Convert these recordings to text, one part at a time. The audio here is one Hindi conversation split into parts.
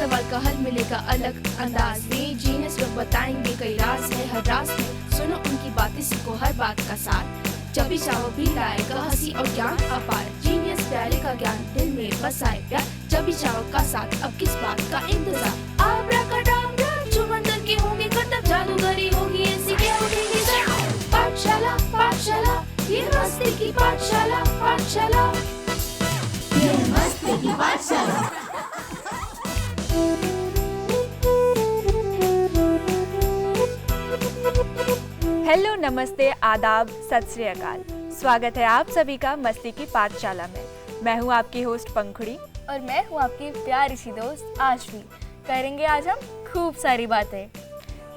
सवाल का हल मिलेगा अलग अंदाज में। जीनियस लोग बताएंगे कई राज है हर राज में। सुनो उनकी बातें, सीखो हर बात का सार। जब भी चाहो भी लाएगा हंसी और ज्ञान अपार। जीनियस प्यारे का ज्ञान दिल में बसाए प्यार। जब भी चाहो का साथ, अब किस बात का इंतजार। आब्राकडाब्रा जो मंत्र के होंगे खत्म, जादूगरी होगी ऐसी क्या उठेगी सर। पाठशाला पाठशाला ये मस्ती की पाठशाला पाठशाला ये मस्ती की पाठशाला। हेलो, नमस्ते, आदाब, सत श्री अकाल। स्वागत है आप सभी का मस्ती की पाठशाला में। मैं हूँ आपकी होस्ट पंखुड़ी और मैं हूँ आपकी प्यारी सी दोस्त आशवी। करेंगे आज हम खूब सारी बातें।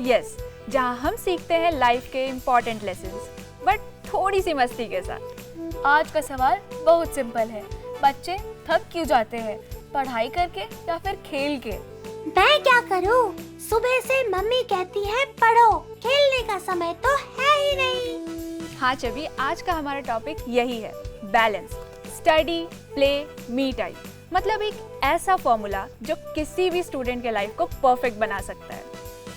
यस, जहाँ हम सीखते हैं लाइफ के इम्पोर्टेंट लेसन्स, बट थोड़ी सी मस्ती के साथ। आज का सवाल बहुत सिंपल है। बच्चे थक क्यों जाते हैं, पढ़ाई करके या फिर खेल के? मैं क्या करूं? सुबह से मम्मी कहती है पढ़ो, खेलने का समय तो है ही नहीं। हाँ चबी, आज का हमारा टॉपिक यही है, balance. Study, play, me time. मतलब एक ऐसा फॉर्मूला जो किसी भी स्टूडेंट के लाइफ को परफेक्ट बना सकता है।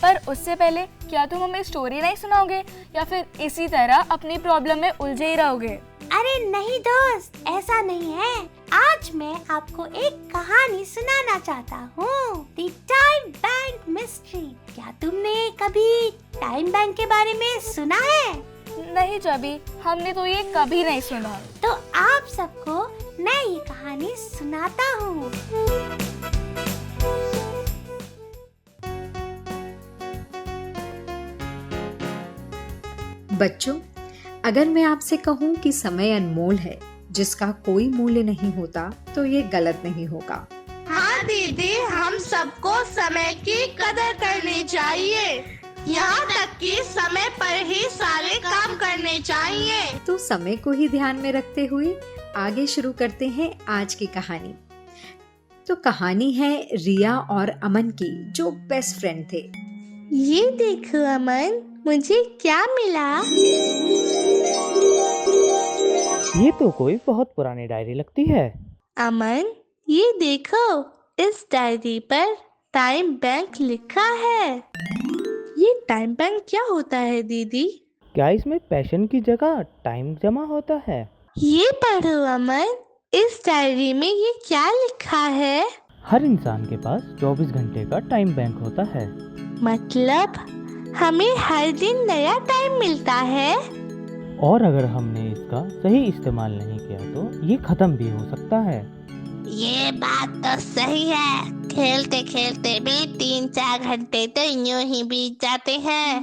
पर उससे पहले क्या तुम हमें स्टोरी नहीं सुनाओगे या फिर इसी तरह अपनी प्रॉब्लम में उलझे ही रहोगे? अरे नहीं दोस्त, ऐसा नहीं है। आज मैं आपको एक कहानी सुनाना चाहता हूँ, द टाइम बैंक मिस्ट्री। क्या तुमने कभी टाइम बैंक के बारे में सुना है? नहीं चबी, हमने तो ये कभी नहीं सुना। तो आप सबको मैं ये कहानी सुनाता हूँ। बच्चों, अगर मैं आपसे कहूँ कि समय अनमोल है, जिसका कोई मूल्य नहीं होता, तो ये गलत नहीं होगा। हाँ दीदी, हम सबको समय की कदर करनी चाहिए। यहाँ तक कि समय पर ही सारे काम करने चाहिए। तो समय को ही ध्यान में रखते हुए आगे शुरू करते हैं आज की कहानी। तो कहानी है रिया और अमन की, जो बेस्ट फ्रेंड थे। ये देखो अमन, मुझे क्या मिला? ये तो कोई बहुत पुरानी डायरी लगती है। अमन, ये देखो, इस डायरी पर टाइम बैंक लिखा है। ये टाइम बैंक क्या होता है दीदी? क्या इसमें पैशन की जगह टाइम जमा होता है? ये पढ़ो अमन, इस डायरी में ये क्या लिखा है? हर इंसान के पास 24 घंटे का टाइम बैंक होता है। मतलब हमें हर दिन नया टाइम मिलता है। और अगर हमने इसका सही इस्तेमाल नहीं किया तो ये खत्म भी हो सकता है। ये बात तो सही है। खेलते खेलते भी 3-4 घंटे तो यूं ही बीत जाते हैं।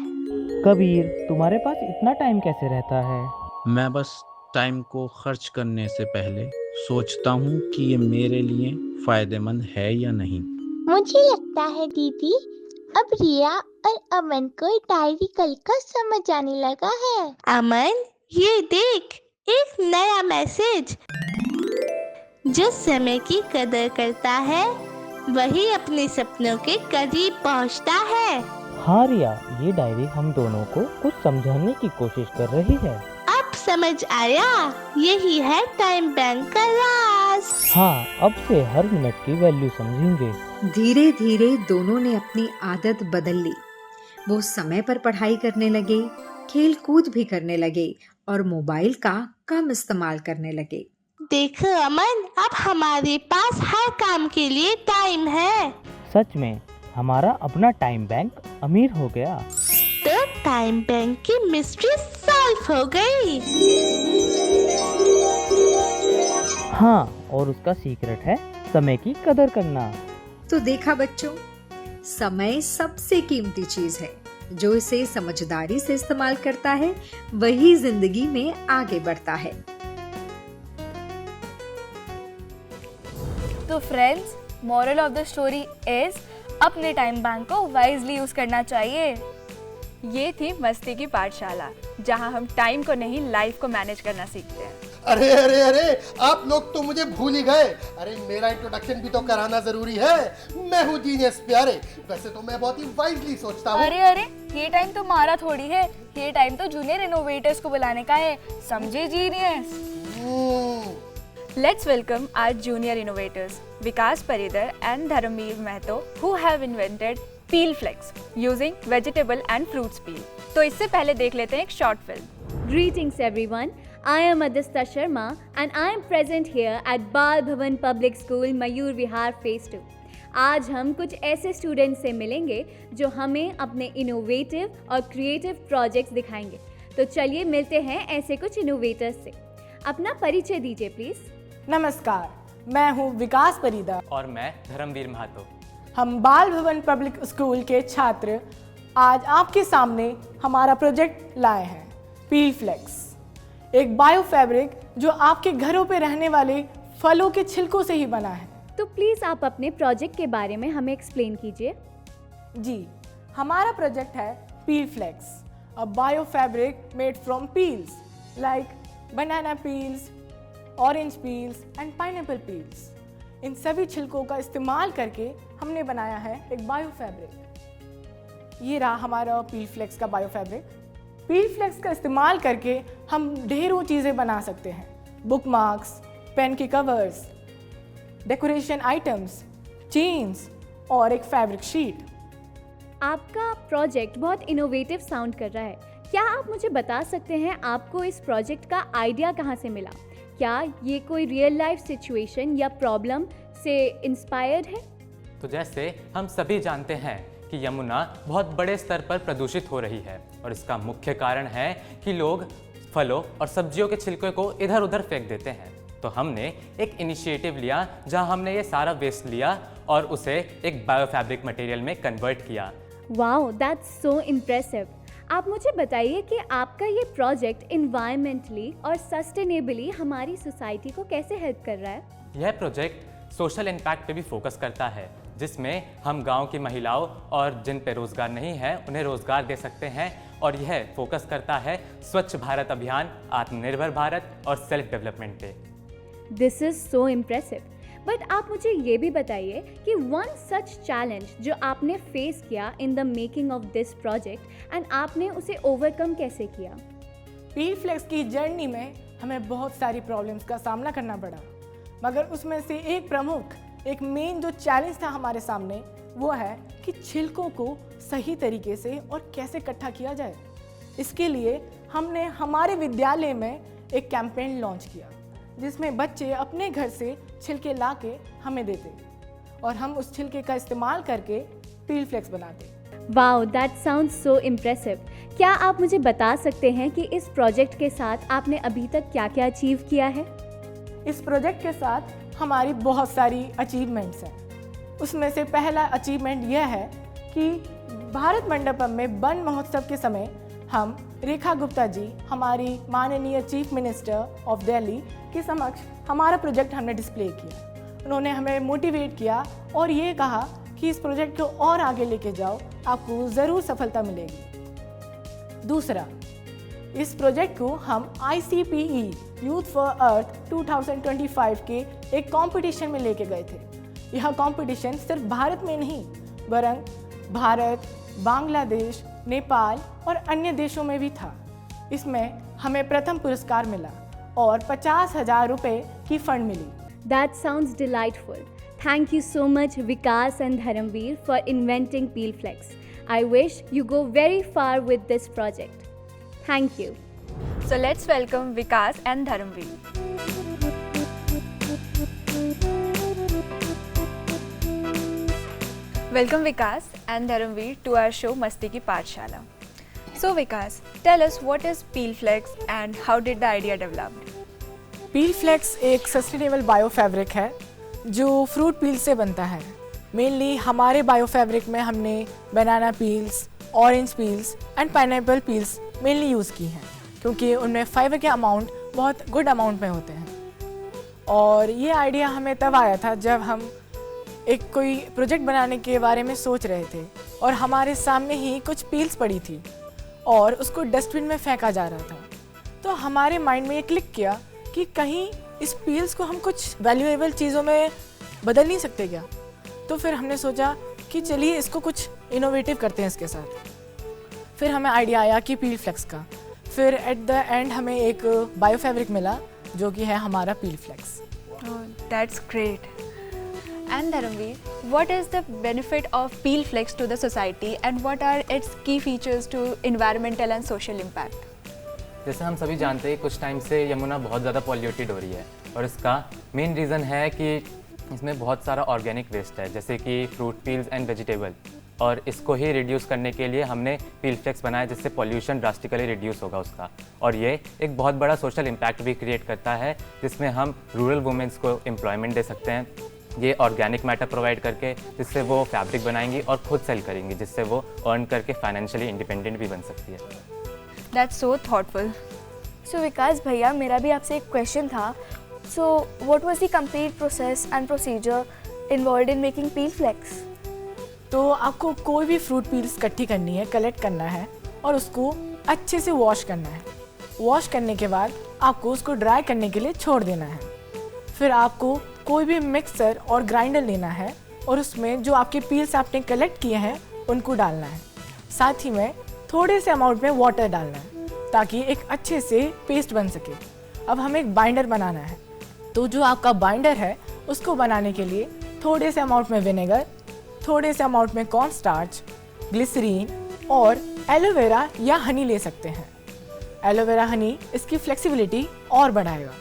कबीर, तुम्हारे पास इतना टाइम कैसे रहता है? मैं बस टाइम को खर्च करने से पहले सोचता हूँ कि ये मेरे लिए फायदेमंद है या नहीं। मुझे लगता है दीदी, अब रिया और अमन को डायरी कल का समझ आने लगा है। अमन, ये देख, एक नया मैसेज। जो समय की कदर करता है वही अपने सपनों के करीब पहुंचता है। हाँ रिया, ये डायरी हम दोनों को कुछ समझाने की कोशिश कर रही है। अब समझ आया, यही है टाइम बैंक का राज। हाँ, अब से हर मिनट की वैल्यू समझेंगे। धीरे धीरे दोनों ने अपनी आदत बदल ली। वो समय पर पढ़ाई करने लगे, खेल कूद भी करने लगे और मोबाइल का कम इस्तेमाल करने लगे। देखो अमन, अब हमारे पास हर काम के लिए टाइम है। सच में हमारा अपना टाइम बैंक अमीर हो गया। तो टाइम बैंक की मिस्ट्री सॉल्व हो गई। हाँ, और उसका सीक्रेट है समय की कदर करना। तो देखा बच्चों, समय सबसे कीमती चीज है। जो इसे समझदारी से इस्तेमाल करता है वही जिंदगी में आगे बढ़ता है। तो friends, moral of the story is अपने टाइम बैंक को वाइजली यूज करना चाहिए। ये थी मस्ती की पाठशाला, जहाँ हम टाइम को नहीं, लाइफ को मैनेज करना सीखते हैं। अरे अरे अरे, आप लोग तो मुझे भूल ही गए। अरे मेरा इंट्रोडक्शन भी तो कराना जरूरी है। मैं हूँ जीनियस प्यारे। वैसे तो मैं बहुत ही वाइजली सोचता हूँ। अरे अरे, ये टाइम तो हमारा थोड़ी है, ये टाइम तो जूनियर इनोवेटर्स को बुलाने का है, समझे genius? Let's welcome our junior innovators, Vikas Paridar and Dharamveer Mahto, who have invented Peel Flex using vegetable and fruits peel. तो इससे पहले देख लेते हैं एक short film. Greetings everyone, I am Adista Sharma and I am present here at Bal Bhavan Public School, Mayur Vihar Phase 2. आज हम कुछ ऐसे स्टूडेंट्स से मिलेंगे जो हमें अपने इनोवेटिव और क्रिएटिव प्रोजेक्ट्स दिखाएंगे। तो चलिए मिलते हैं ऐसे कुछ इनोवेटर्स से। अपना परिचय दीजिए प्लीज। नमस्कार, मैं हूँ विकास परिदा और मैं धर्मवीर महतो। हम बाल भवन पब्लिक स्कूल के छात्र आज आपके सामने हमारा प्रोजेक्ट लाए हैं, पील फ्लेक्स, एक बायो फैब्रिक जो आपके घरों पे रहने वाले फलों के छिलकों से ही बना है। तो प्लीज आप अपने प्रोजेक्ट के बारे में हमें एक्सप्लेन कीजिए। जी, हमारा प्रोजेक्ट है peel flex, a bio fabric made from peels like banana peels, orange peels and pineapple peels. इन सभी छिलकों का इस्तेमाल करके हमने बनाया है एक बायो फैब्रिक। ये रहा हमारा पील फ्लेक्स का बायो फैब्रिक। पील फ्लेक्स का इस्तेमाल करके हम ढेरों चीज़ें बना सकते हैं, बुक मार्क्स, पेन के कवर्स, डेकोरेशन आइटम्स, चेन्स और एक फैब्रिक शीट। आपका प्रोजेक्ट बहुत इनोवेटिव साउंड कर रहा है। क्या आप मुझे बता सकते हैं आपको इस प्रोजेक्ट का आइडिया कहाँ से मिला? क्या ये कोई रियल लाइफ सिचुएशन या प्रॉब्लम से इंस्पायर्ड है? तो जैसे हम सभी जानते हैं कि यमुना बहुत बड़े स्तर पर प्रदूषित हो रही है और इसका मुख्य कारण है कि लोग फलों और सब्जियों के छिलके को इधर उधर फेंक देते हैं। तो हमने एक इनिशिएटिव लिया जहां हमने ये सारा वेस्ट लिया और उसे एक बायो फैब्रिक मटेरियल में कन्वर्ट किया। Wow, that's so impressive. आप मुझे बताइए कि आपका ये प्रोजेक्ट इन्वायरमेंटली और सस्टेनेबली हमारी सोसाइटी को कैसे हेल्प कर रहा है? यह प्रोजेक्ट सोशल इम्पैक्ट पे भी फोकस करता है, जिसमें हम गांव की महिलाओं और जिन पे रोजगार नहीं है उन्हें रोजगार दे सकते हैं। और यह फोकस करता है स्वच्छ भारत अभियान, आत्मनिर्भर भारत और सेल्फ डेवलपमेंट पे। This is so impressive. But आप मुझे ये भी बताइए कि वन सच चैलेंज जो आपने फेस किया in the making of this project and आपने उसे ओवरकम कैसे किया? पील फ्लेक्स की जर्नी में हमें बहुत सारी प्रॉब्लम्स का सामना करना पड़ा, मगर उसमें से एक मेन जो चैलेंज था हमारे सामने वो है कि छिलकों को सही तरीके से और कैसे इकट्ठा किया जाए। इसके लिए हमने हमारे विद्यालय में एक कैंपेन लॉन्च किया जिसमें बच्चे अपने घर से छिलके ला के हमें देते और हम उस छिलके का इस्तेमाल करके पील फ्लेक्स बनाते। Wow, that sounds so impressive. क्या आप मुझे बता सकते हैं कि इस प्रोजेक्ट के साथ आपने अभी तक क्या क्या अचीव किया है? इस प्रोजेक्ट के साथ हमारी बहुत सारी अचीवमेंट्स हैं। उसमें से पहला अचीवमेंट यह है कि भारत मंडपम में वन महोत्सव के समय हम रेखा गुप्ता जी, हमारी माननीय चीफ मिनिस्टर ऑफ दिल्ली के समक्ष हमारा प्रोजेक्ट हमने डिस्प्ले किया। उन्होंने हमें मोटिवेट किया और ये कहा कि इस प्रोजेक्ट को और आगे लेके जाओ, आपको ज़रूर सफलता मिलेगी। दूसरा, इस प्रोजेक्ट को हम ICPE यूथ फॉर अर्थ 2025 के एक कंपटीशन में लेके गए थे। यह कंपटीशन सिर्फ भारत में नहीं वरन भारत, बांग्लादेश, नेपाल और अन्य देशों में भी था। इसमें हमें प्रथम पुरस्कार मिला और 50,000 रुपये की फंड मिली। That sounds delightful. Thank you so much Vikas and Dharamveer for inventing Peel Flex. I wish you go very far with this project. Thank you. So let's welcome Vikas and Dharamveer. Welcome Vikas and Dharamveer to our show Masti Ki Pathshala. So Vikas, tell us what is Peel Flex and how did the idea develop? Peel flex एक सस्टेनेबल बायो फैब्रिक है जो फ्रूट पील से बनता है। मेनली हमारे बायो फैब्रिक में हमने बनाना peels, orange peels and pineapple peels mainly use की हैं क्योंकि उनमें फाइबर के अमाउंट बहुत गुड अमाउंट में होते हैं। और ये आइडिया हमें तब आया था जब हम एक कोई प्रोजेक्ट बनाने के बारे में सोच रहे थे और हमारे सामने ही कुछ पील्स पड़ी थी और उसको डस्टबिन में फेंका जा रहा था। तो हमारे माइंड में ये क्लिक किया कि कहीं इस पील्स को हम कुछ वैल्यूएबल चीज़ों में बदल नहीं सकते क्या। तो फिर हमने सोचा कि चलिए इसको कुछ इनोवेटिव करते हैं इसके साथ। फिर हमें आइडिया आया कि पील फ्लेक्स का। फिर एट द एंड हमें एक बायो फैब्रिक मिला जो कि है हमारा पील flex. Oh, that's great. And Dharamveer, what is the benefit of Peel Flex to the society and what are its key features to environmental and social impact? जैसे हम सभी जानते हैं कुछ टाइम से यमुना बहुत ज़्यादा पॉल्यूटेड हो रही है और इसका मेन रीज़न है कि इसमें बहुत सारा ऑर्गेनिक वेस्ट है जैसे कि फ्रूट पील्स एंड वेजिटेबल, और इसको ही रिड्यूस करने के लिए हमने पील फ्लेक्स बनाया जिससे पॉल्यूशन ड्रास्टिकली रिड्यूस होगा उसका। और ये एक बहुत बड़ा सोशल इम्पैक्ट भी क्रिएट करता है जिसमें हम रूरल वुमेंस को एम्प्लॉयमेंट दे सकते हैं ये ऑर्गेनिक मैटर प्रोवाइड करके, जिससे वो फैब्रिक बनाएंगी और खुद सेल करेंगी जिससे वो अर्न करके फाइनेंशियली इंडिपेंडेंट भी बन सकती है। That's so thoughtful. सो विकास भैया, मेरा भी आपसे एक क्वेश्चन था। So what was the complete process and procedure involved in making peel flex? तो आपको कोई भी फ्रूट पील्स इकट्ठी करनी है, कलेक्ट करना है और उसको अच्छे से वॉश करना है। वॉश करने के बाद आपको उसको ड्राई करने के लिए छोड़ देना है। फिर आपको कोई भी मिक्सर और ग्राइंडर लेना है और उसमें जो आपके पील्स आपने कलेक्ट किए हैं उनको डालना है। साथ ही में थोड़े से अमाउंट में वाटर डालना है ताकि एक अच्छे से पेस्ट बन सके। अब हमें एक बाइंडर बनाना है, तो जो आपका बाइंडर है उसको बनाने के लिए थोड़े से अमाउंट में विनेगर, थोड़े से अमाउंट में कॉर्न स्टार्च, ग्लिसरीन और एलोवेरा या हनी ले सकते हैं। एलोवेरा हनी इसकी फ्लेक्सिबिलिटी और बढ़ाएगा।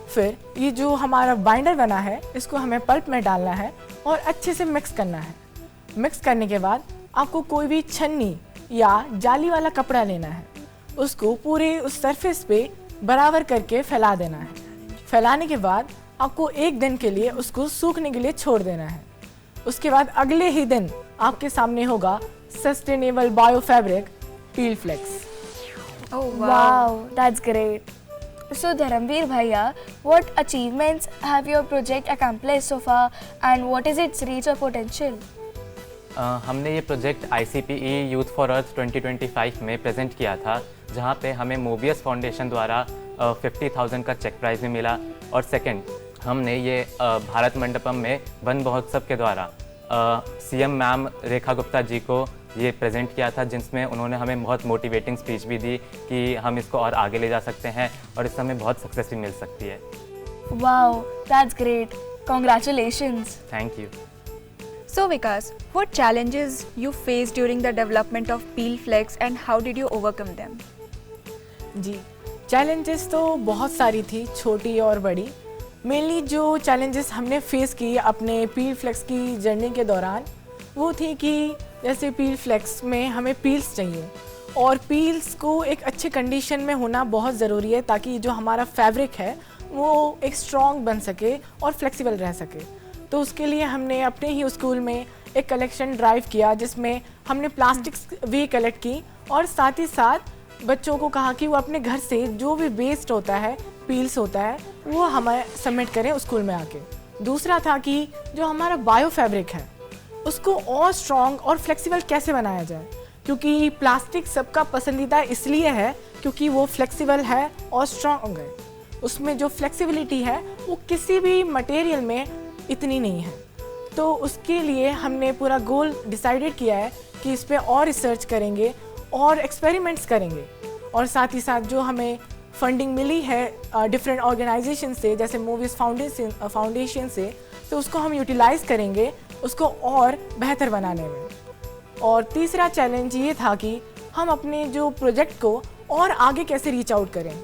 फिर ये जो हमारा बाइंडर बना है इसको हमें पल्प में डालना है और अच्छे से मिक्स करना है। मिक्स करने के बाद आपको कोई भी छन्नी या जाली वाला कपड़ा लेना है, उसको पूरे उस सरफेस पे बराबर करके फैला देना है। फैलाने के बाद आपको एक दिन के लिए उसको सूखने के लिए छोड़ देना है। उसके बाद अगले ही दिन आपके सामने होगा sustainable bio fabric peel flex. Wow, that's great. So Dharamveer Bhaiya, what achievements have your project accomplished so far and what is its reach or potential? हमने ये project ICPE youth for earth 2025 में प्रेजेंट किया था जहाँ पे हमें मोबियस फाउंडेशन द्वारा 50,000 का चेक प्राइज़ भी मिला। और सेकंड, हमने ये भारत मंडपम में वन महोत्सव के द्वारा CM मैम रेखा गुप्ता जी को ये प्रेजेंट किया था जिसमें उन्होंने हमें बहुत मोटिवेटिंग स्पीच भी दी कि हम इसको और आगे ले जा सकते हैं और इससे हमें बहुत सक्सेस भी मिल सकती है। Wow, that's great. Congratulations. Thank you. So Vikas, what challenges you faced during the development of Peel Flex and how did you overcome them? जी, चैलेंजेस तो बहुत सारी थी, छोटी और बड़ी। मेनली जो चैलेंजेस हमने फेस की अपने पील फ्लेक्स की जर्नी के दौरान वो थी कि जैसे पील फ्लेक्स में हमें पील्स चाहिए और पील्स को एक अच्छे कंडीशन में होना बहुत ज़रूरी है ताकि जो हमारा फैब्रिक है वो एक स्ट्रॉन्ग बन सके और फ्लेक्सिबल रह सके। तो उसके लिए हमने अपने ही स्कूल में एक कलेक्शन ड्राइव किया जिसमें हमने प्लास्टिक्स भी कलेक्ट की और साथ ही साथ बच्चों को कहा कि वो अपने घर से जो भी वेस्ट होता है, पील्स होता है, वो हमें सबमिट करें स्कूल में आके। दूसरा था कि जो हमारा बायो फैब्रिक है उसको और स्ट्रॉन्ग और फ्लेक्सिबल कैसे बनाया जाए, क्योंकि प्लास्टिक सबका पसंदीदा इसलिए है क्योंकि वो फ्लेक्सिबल है और स्ट्रॉन्ग है। उसमें जो फ्लेक्सिबिलिटी है वो किसी भी मटेरियल में इतनी नहीं है। तो उसके लिए हमने पूरा गोल डिसाइडेड किया है कि इस पर और रिसर्च करेंगे और एक्सपेरिमेंट्स करेंगे और साथ ही साथ जो हमें फंडिंग मिली है डिफरेंट ऑर्गेनाइजेशन से जैसे मूवीज़ फाउंडेशन से, तो उसको हम यूटिलाइज़ करेंगे उसको और बेहतर बनाने में। और तीसरा चैलेंज ये था कि हम अपने जो प्रोजेक्ट को और आगे कैसे रीच आउट करें।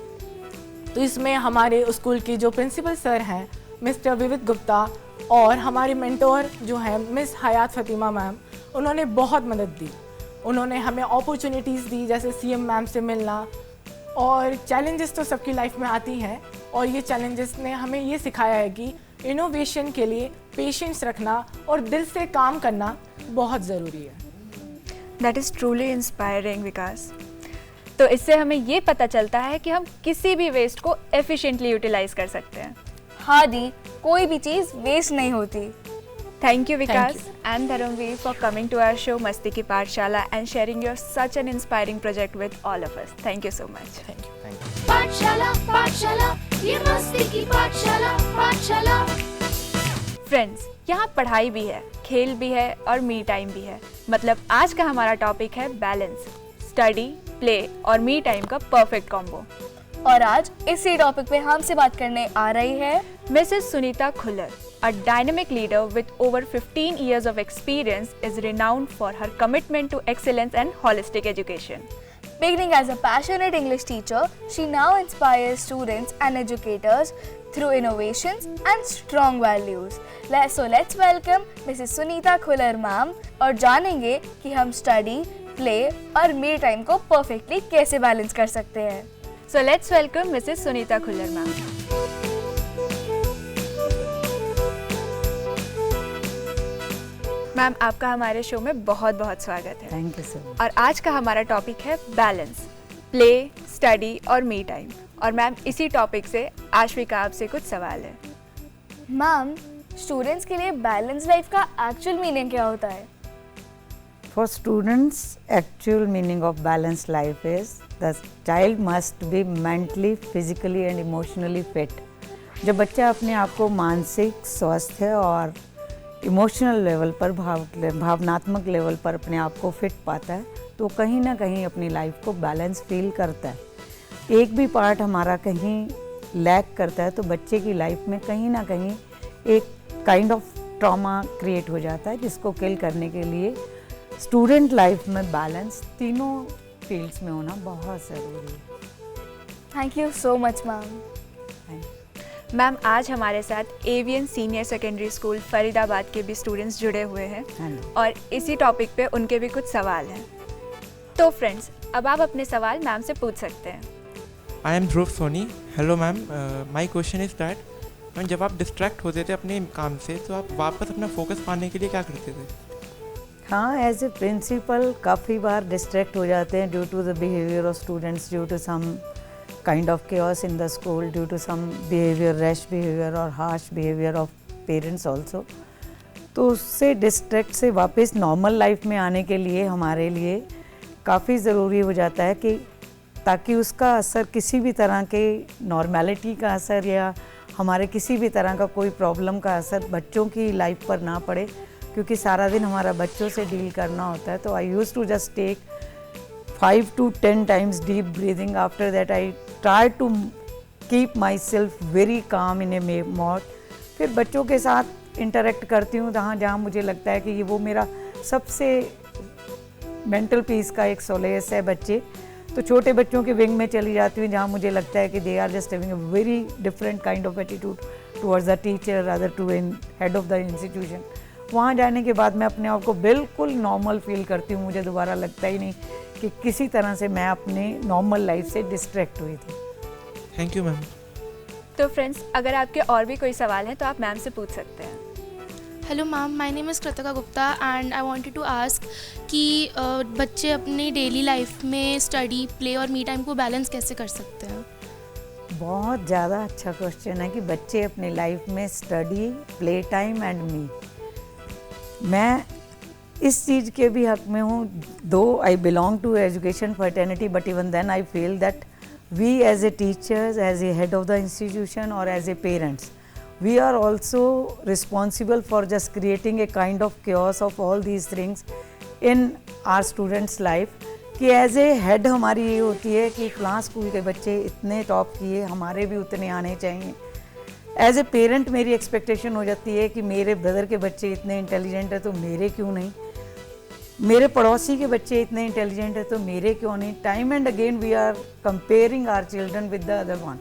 तो इसमें हमारे स्कूल के जो प्रिंसिपल सर हैं मिस्टर विविध गुप्ता और हमारे मेंटोर जो हैं मिस हयात फ़तिमा मैम, उन्होंने बहुत मदद दी। उन्होंने हमें अपॉर्चुनिटीज़ दी जैसे CM मैम से मिलना। और चैलेंजेस तो सबकी लाइफ में आती हैं और ये चैलेंजेस ने हमें ये सिखाया है कि इनोवेशन के लिए पेशेंस रखना और दिल से काम करना बहुत ज़रूरी है। That is truly inspiring, विकास। तो इससे हमें ये पता चलता है कि हम किसी भी वेस्ट को एफिशिएंटली यूटिलाइज कर सकते हैं। हाँ दी, कोई भी चीज़ वेस्ट नहीं होती। Thank you, Vikas and Dharamveer, for coming to our show Masti Ki Pathshala and sharing your such an inspiring project with all of us. Thank you so much. Thank you. पाठशाला पाठशाला ये मस्ती की पाठशाला पाठशाला। फ्रेंड्स, यहाँ पढ़ाई भी है, खेल भी है और मी टाइम भी है। मतलब आज का हमारा टॉपिक है बैलेंस, स्टडी, प्ले और मी टाइम का परफेक्ट कॉम्बो। और आज इसी टॉपिक पे हमसे बात करने आ रही है Mrs. Sunita Khullar, a dynamic leader with over 15 years of experience, is renowned for her commitment to excellence and holistic education. Beginning as a passionate English teacher, she now inspires students and educators through innovations and strong values. So let's welcome Mrs. Sunita Khullar ma'am और जानेंगे कि हम स्टडी, प्ले और मी टाइम को परफेक्टली कैसे बैलेंस कर सकते हैं. So let's welcome Mrs. Sunita Khullar ma'am. Ma'am, आपका हमारे शो में बहुत बहुत स्वागत है. Thank you sir. और आज का हमारा टॉपिक है बैलेंस, प्ले, स्टडी और मी टाइम. और मैम, इसी टॉपिक से आश्विका आपसे कुछ सवाल है. मैम, स्टूडेंट्स के लिए बैलेंस लाइफ का एक्चुअल मीनिंग क्या होता है? For students, actual meaning of balanced life is the child must be mentally, physically and emotionally fit. जब बच्चा अपने आप को मानसिक स्वास्थ्य और इमोशनल लेवल पर भावनात्मक लेवल पर अपने आप को फिट पाता है तो कहीं ना कहीं अपनी लाइफ को बैलेंस फील करता है. एक भी पार्ट हमारा कहीं लैक करता है तो बच्चे की लाइफ में कहीं ना कहीं एक काइंड ऑफ ट्रॉमा क्रिएट हो जाता है, जिसको किल करने के लिए स्टूडेंट लाइफ में बैलेंस तीनों फील्ड्स में होना बहुत ज़रूरी है. Thank you so much ma'am. Ma'am, आज हमारे साथ avian senior secondary school Faridabad के भी स्टूडेंट्स जुड़े हुए हैं और इसी टॉपिक पे उनके भी कुछ सवाल हैं. तो फ्रेंड्स, अब आप अपने सवाल मैम से पूछ सकते हैं. I am Dhruv Soni. Hello ma'am, my question is that ma'am, जब आप डिस्ट्रैक्ट होते थे अपने काम से तो आप वापस अपना फोकस पाने के लिए क्या करते थे? हाँ, एज ए प्रिंसिपल काफ़ी बार डिस्ट्रैक्ट हो जाते हैं due to the behaviour of students, due to some kind of chaos in the school, due to some behavior, rash behavior or harsh behavior of parents also. तो उससे डिस्ट्रैक्ट से वापस नॉर्मल लाइफ में आने के लिए हमारे लिए काफ़ी ज़रूरी हो जाता है कि ताकि उसका असर किसी भी तरह के नॉर्मेलिटी का असर या हमारे किसी भी तरह का कोई प्रॉब्लम का असर बच्चों की लाइफ पर ना पड़े, क्योंकि सारा दिन हमारा बच्चों से डील करना होता है. तो I use to just take 5 to 10 times deep breathing. After that I try to keep myself very calm in a mode. फिर बच्चों के साथ इंटरेक्ट करती हूँ जहाँ मुझे लगता है कि ये वो मेरा सबसे मेंटल पीस का एक सोलेस है बच्चे. तो छोटे बच्चों के विंग में चली जाती हूँ जहाँ मुझे लगता है कि they are just having a very different kind of attitude towards the teacher other to in head of the institution. वहाँ जाने के बाद मैं अपने आप को बिल्कुल नॉर्मल फील करती हूँ. मुझे दोबारा लगता ही नहीं कि किसी तरह से मैं अपने नॉर्मल लाइफ से डिस्ट्रैक्ट हुई थी. Thank you ma'am. तो फ्रेंड्स, अगर आपके और भी कोई सवाल हैं तो आप मैम से पूछ सकते हैं. Hello ma'am, my name is Kritika Gupta and I wanted to ask कि बच्चे अपनी डेली लाइफ में स्टडी, प्ले और मी टाइम को बैलेंस कैसे कर सकते हैं? बहुत ज़्यादा अच्छा क्वेश्चन है कि बच्चे अपनी लाइफ में study, play time and me. मैं इस चीज़ के भी हक में हूँ. Though I belong to education fraternity, but even then I feel that we as a teachers, as a head of the institution और as a parents, we are also responsible for just creating a kind of chaos of all these things in our students life. कि एज ए हेड हमारी ये होती है कि क्लास स्कूल के बच्चे इतने टॉप किए, हमारे भी उतने आने चाहिए. एज ए पेरेंट मेरी एक्सपेक्टेशन हो जाती है कि मेरे ब्रदर के बच्चे इतने इंटेलिजेंट है तो मेरे क्यों नहीं, मेरे पड़ोसी के बच्चे इतने इंटेलिजेंट है तो मेरे क्यों नहीं. Time and again we are comparing our children with the other one.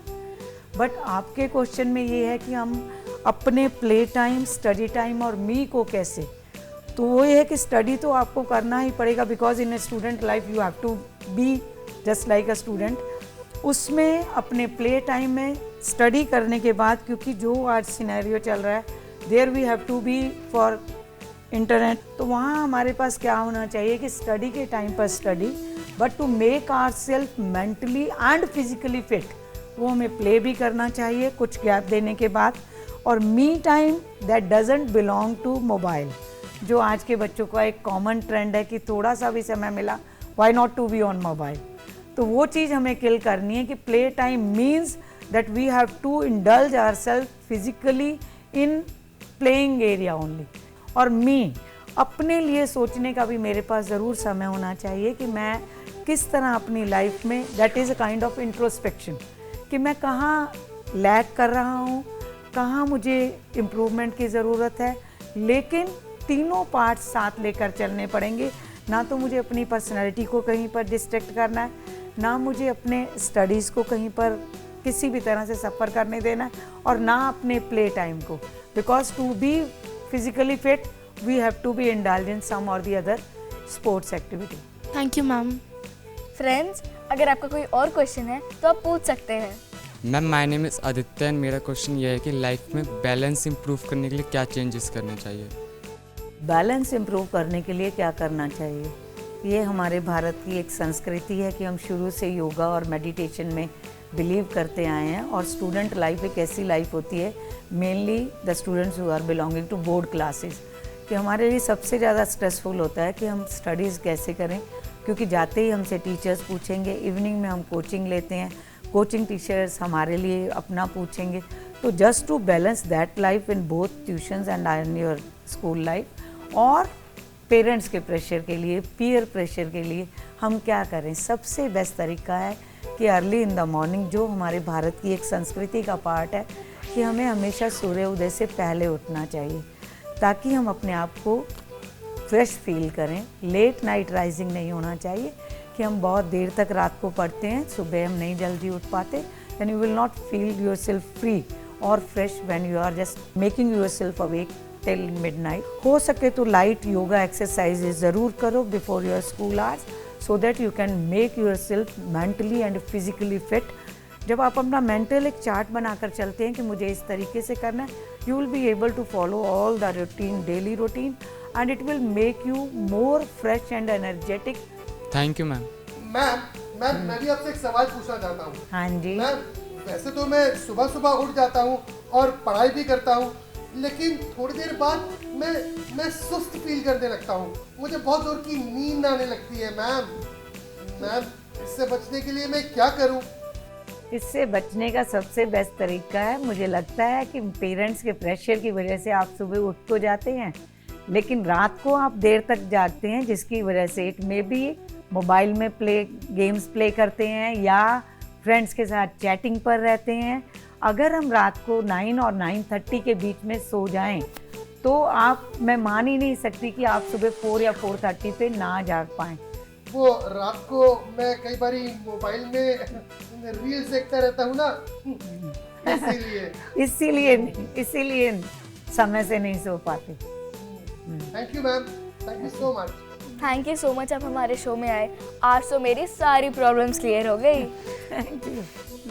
But आपके क्वेश्चन में ये है कि हम अपने प्ले टाइम, स्टडी टाइम और मी को कैसे, तो वो ये है कि स्टडी तो आपको करना ही पड़ेगा because in a student life you have to be just like a student. उसमें अपने प्ले टाइम में स्टडी करने के बाद, क्योंकि जो आज सिनेरियो चल रहा है there we have to be for internet, तो वहाँ हमारे पास क्या होना चाहिए कि स्टडी के टाइम पर study, but to make our self mentally and physically fit, वो हमें प्ले भी करना चाहिए कुछ गैप देने के बाद. और me time that doesn't belong to mobile, जो आज के बच्चों का एक कॉमन ट्रेंड है कि थोड़ा सा भी समय मिला why not to be on mobile, तो वो चीज़ हमें किल करनी है कि play time means that we have to indulge ourselves physically in playing area only. और मी अपने लिए सोचने का भी मेरे पास ज़रूर समय होना चाहिए कि मैं किस तरह अपनी लाइफ में, that is a kind of introspection, कि मैं कहाँ लैग कर रहा हूँ, कहाँ मुझे इम्प्रूवमेंट की ज़रूरत है, लेकिन तीनों पार्ट्स साथ लेकर चलने पड़ेंगे। ना तो मुझे अपनी पर्सनैलिटी को कहीं पर डिस्ट्रैक्ट करना है, ना मुझे अपने स्टडीज़ को कहीं पर किसी भी तरह से सफ़र करने देना है, और ना अपने प्ले टाइम को, because to be physically fit we have to be indulge in some or the other sports activity. Thank you ma'am. Friends, अगर आपका कोई और क्वेश्चन है तो आप पूछ सकते हैं। Ma'am, my name is Aditya and मेरा क्वेश्चन ये है कि लाइफ में बैलेंस इंप्रूव करने के लिए क्या चेंजेस करने चाहिए? बैलेंस इम्प्रूव करने के लिए क्या करना चाहिए? ये हमारे भारत की एक संस्कृति है कि हम शुरू से योगा और मेडिटेशन में बिलीव करते आए हैं, और स्टूडेंट लाइफ एक ऐसी लाइफ होती है, mainly the students who are belonging to board classes, कि हमारे लिए सबसे ज़्यादा स्ट्रेसफुल होता है कि हम स्टडीज़ कैसे करें, क्योंकि जाते ही हमसे टीचर्स पूछेंगे, इवनिंग में हम कोचिंग लेते हैं, कोचिंग टीचर्स हमारे लिए अपना पूछेंगे। तो just to balance that life in both tuitions and in your school life, और पेरेंट्स के प्रेशर के लिए, पीयर प्रेशर के लिए हम क्या करें? सबसे बेस्ट तरीका है कि अर्ली इन द मॉर्निंग, जो हमारे भारत की एक संस्कृति का पार्ट है कि हमें हमेशा सूर्य उदय से पहले उठना चाहिए, ताकि हम अपने आप को फ्रेश फील करें। लेट नाइट राइजिंग नहीं होना चाहिए कि हम बहुत देर तक रात को पढ़ते हैं, सुबह हम नहीं जल्दी उठ पाते, then you will not feel yourself free और fresh when you are just making yourself awake till midnight. हो सके तो लाइट योगा एक्सरसाइजेज ज़रूर करो before your school hours, so that you can make yourself mentally and physically fit. जब आप अपना मेंटल एक चार्ट बनाकर चलते हैं कि मुझे इस तरीके से करना है, you will be able to follow all the routine, daily routine, and it will make you more fresh and energetic. Thank you ma'am. Ma'am, मैं भी आपसे एक सवाल पूछना चाहता हूँ। हाँ जी मैम, वैसे तो मैं सुबह सुबह उठ जाता हूँ और पढ़ाई भी करता हूँ, लेकिन थोड़ी देर बाद मैं सुस्त फील करने लगता हूँ, मुझे बहुत जोर की नींद आने लगती है। मैम, इससे बचने के लिए मैं क्या करूँ? इससे बचने का सबसे बेस्ट तरीका है, मुझे लगता है कि पेरेंट्स के प्रेशर की वजह से आप सुबह उठ तो जाते हैं, लेकिन रात को आप देर तक जागते हैं, जिसकी वजह से इट मे बी मोबाइल में गेम्स प्ले करते हैं या फ्रेंड्स के साथ चैटिंग पर रहते हैं। अगर हम रात को 9 और 9:30 के बीच में सो जाएं, तो मैं मान ही नहीं सकती कि आप सुबह 4 या 4:30 पे ना जाग पाएँ। वो रात को मैं कई बार मोबाइल में रील्स देखता रहता हूँ ना, इसीलिए समय से नहीं सो पाते। Thank you ma'am, thank you so much. Thank you so much, आप हमारे शो में आए। आज तो मेरी सारी प्रॉब्लम्स क्लियर हो गई। Thank you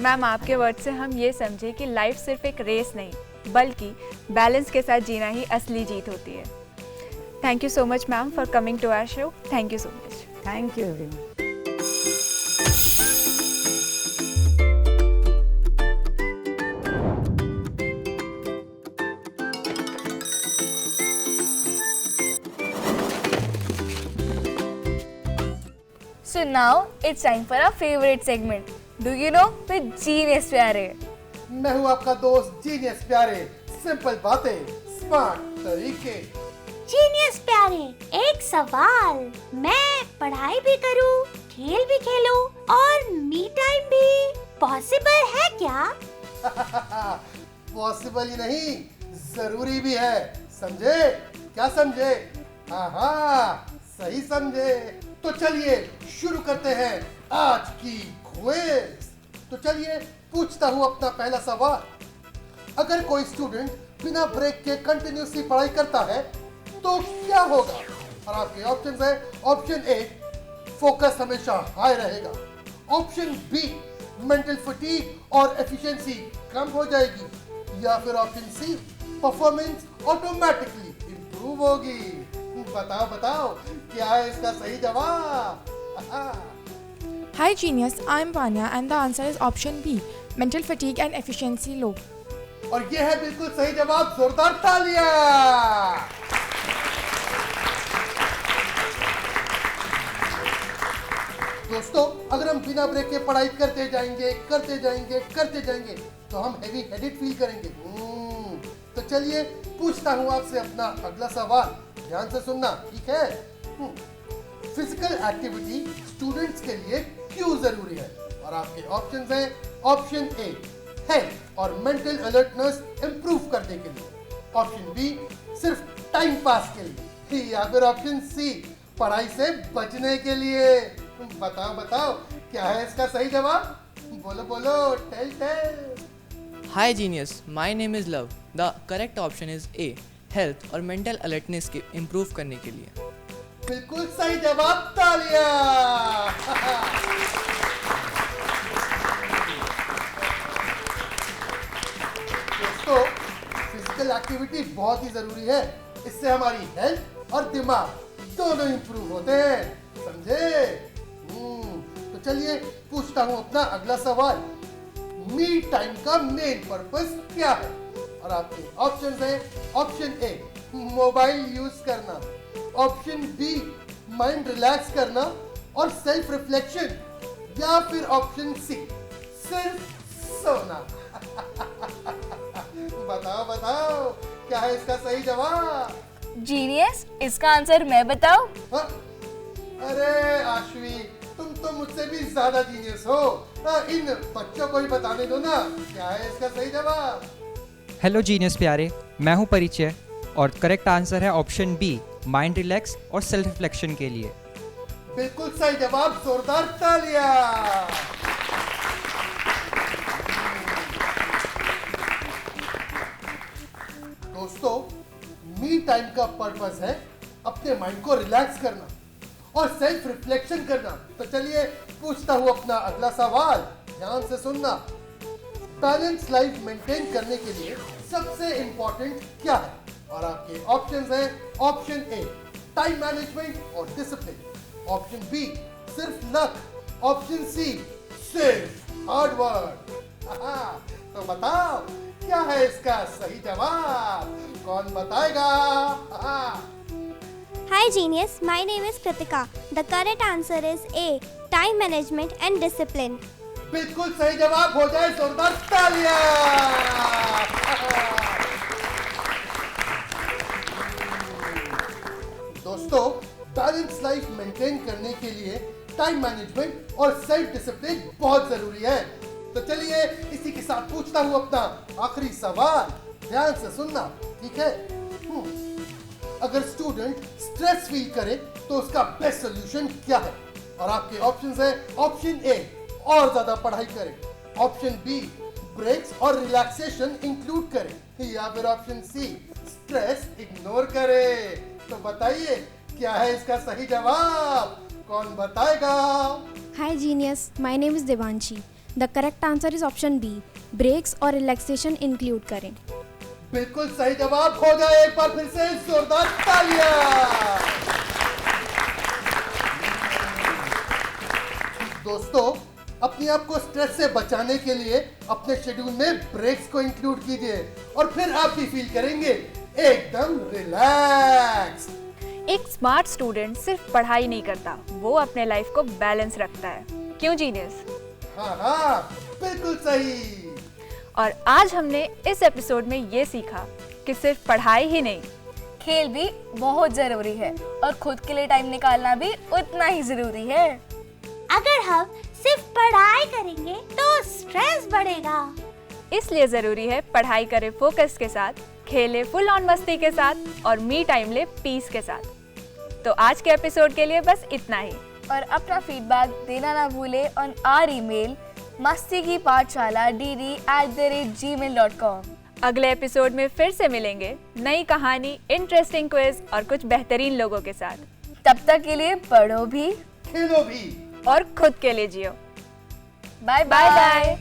ma'am. आपके वर्ड से हम ये समझे कि लाइफ सिर्फ एक रेस नहीं, बल्कि बैलेंस के साथ जीना ही असली जीत होती है। Thank you so much ma'am for coming to our show. Thank you so much. Thank you everyone. So now it's time for our favorite segment. Do you know with Genius प्यारे? मैं हूँ आपका दोस्त जीनियस प्यारे। सिंपल बातें, स्मार्ट तरीके। जीनियस प्यारे, एक सवाल, मैं पढ़ाई भी करूँ, खेल भी खेलूँ और मी टाइम भी पॉसिबल है क्या? पॉसिबल ही नहीं, जरूरी भी है। समझे? क्या समझे? हाँ, सही समझे। तो चलिए शुरू करते हैं आज की क्विज। तो चलिए पूछता हूँ अपना पहला सवाल। अगर कोई स्टूडेंट बिना ब्रेक के कंटिन्यूसली पढ़ाई करता है तो क्या होगा? और आपके ऑप्शंस है, ऑप्शन ए फोकस हमेशा हाई रहेगा, ऑप्शन बी मेंटल फटीग और एफिशिएंसी कम हो जाएगी, या फिर option C performance automatically improve होगी। बताओ क्या है इसका सही जवाब? Hi Genius, I'm Vanya and the answer is option B, mental fatigue and efficiency low. और ये है बिल्कुल सही जवाब। जोरदार तालियां। दोस्तों, अगर हम बिना ब्रेक के पढ़ाई करते जाएंगे तो हम हेवी हेडेड फील करेंगे। तो चलिए पूछता हूँ आपसे अपना अगला सवाल, ध्यान से सुनना, ठीक है? फिजिकल एक्टिविटी स्टूडेंट्स के लिए क्यों जरूरी है? और और आपके ऑप्शंस हैं ऑप्शन ए हेल्थ और मेंटल अलर्टनेस इंप्रूव करने के लिए, ऑप्शन बी सिर्फ टाइम पास के लिए, या फिर ऑप्शन सी पढ़ाई से बचने के लिए। बताओ बताओ क्या है इसका सही जवाब? बोलो बोलो, tell tell. Hi genius, my name is Love. The correct option is A, health और mental alertness के improve करने के लिए। बिल्कुल सही जवाब, तालियां। दोस्तों, फिजिकल एक्टिविटी बहुत ही जरूरी है। इससे हमारी हेल्थ और दिमाग दोनों इंप्रूव होते हैं, समझे? तो चलिए पूछता हूँ अपना अगला सवाल। मी टाइम का मेन पर्पस क्या है? और आपके ऑप्शंस हैं ऑप्शन ए मोबाइल यूज करना, ऑप्शन बी माइंड रिलैक्स करना और सेल्फ रिफ्लेक्शन, या फिर ऑप्शन सी सिर्फ सोना। बताओ बताओ क्या है इसका सही जवाब? जीनियस, इसका आंसर मैं बताऊं? अरे आश्वी, तुम तो मुझसे भी ज्यादा जीनियस हो। इन बच्चों को ही बताने दो ना, क्या है इसका सही जवाब? हेलो जीनियस प्यारे, मैं हूं परिचय और करेक्ट आंसर है ऑप्शन बी माइंड रिलैक्स और सेल्फ रिफ्लेक्शन के लिए। बिल्कुल सही जवाब, जोरदार तालियां। दोस्तों, मी टाइम का पर्पस है अपने माइंड को रिलैक्स करना और सेल्फ रिफ्लेक्शन करना। तो चलिए पूछता हूँ अपना अगला सवाल, ध्यान से सुनना। बैलेंस लाइफ मेंटेन करने के लिए सबसे इंपॉर्टेंट क्या है? और आपके ऑप्शंस हैं ऑप्शन ए टाइम मैनेजमेंट और डिसिप्लिन, ऑप्शन बी सिर्फ लक, ऑप्शन सी सिर्फ हार्ड वर्क। तो बताओ क्या है इसका सही जवाब? कौन बताएगा? Hi genius, my name is Kritika. The correct answer is A, time management and discipline. बिल्कुल सही जवाब, हो जाए जोरदार तालियां। दोस्तों, बैलेंस लाइफ मेंटेन करने के लिए टाइम मैनेजमेंट और सेल्फ डिसिप्लिन बहुत जरूरी है। तो चलिए इसी के साथ पूछता हूँ अपना आखिरी सवाल, ध्यान से सुनना, ठीक है? अगर स्टूडेंट स्ट्रेस फील करे तो उसका बेस्ट सोल्यूशन क्या है? और आपके ऑप्शंस हैं ऑप्शन ए और ज्यादा पढ़ाई करें, ऑप्शन बी ब्रेक्स और रिलैक्सेशन इंक्लूड करें, या फिर ऑप्शन सी स्ट्रेस इग्नोर करें। तो बताइए क्या है इसका सही जवाब? कौन बताएगा? Hi genius, my name is Devanshi. The correct answer is option B, breaks और relaxation include करें। बिल्कुल सही जवाब, हो जाए एक बार फिर से जोरदार तालियां। दोस्तों, अपने आप को स्ट्रेस से बचाने के लिए अपने शेड्यूल में ब्रेक्स को इंक्लूड कीजिए और फिर आप भी फील करेंगे एकदम रिलैक्स। एक स्मार्ट स्टूडेंट सिर्फ पढ़ाई नहीं करता, वो अपने लाइफ को बैलेंस रखता है। क्यों जीनियस? हाँ, बिल्कुल सही। और आज हमने इस एपिसोड में ये सीखा कि सिर्फ पढ़ाई ही नहीं, खेल भी बहुत जरूरी है और खुद के लिए टाइम निकालना भी उतना ही जरूरी है। अगर हम सिर्फ पढ़ाई करेंगे तो स्ट्रेस बढ़ेगा, इसलिए जरूरी है पढ़ाई करें फोकस के साथ, खेले फुल ऑन मस्ती के साथ और मी टाइम ले पीस के साथ। तो आज के एपिसोड के लिए बस इतना ही। और अपना फीडबैक देना ना भूले ऑन आवर ईमेल masti-ki-pathshala@gmail.com। अगले एपिसोड में फिर से मिलेंगे नई कहानी, इंटरेस्टिंग क्विज और कुछ बेहतरीन लोगों के साथ। तब तक के लिए पढ़ो भी, खेलो भी और खुद के लिए जियो। Bye bye.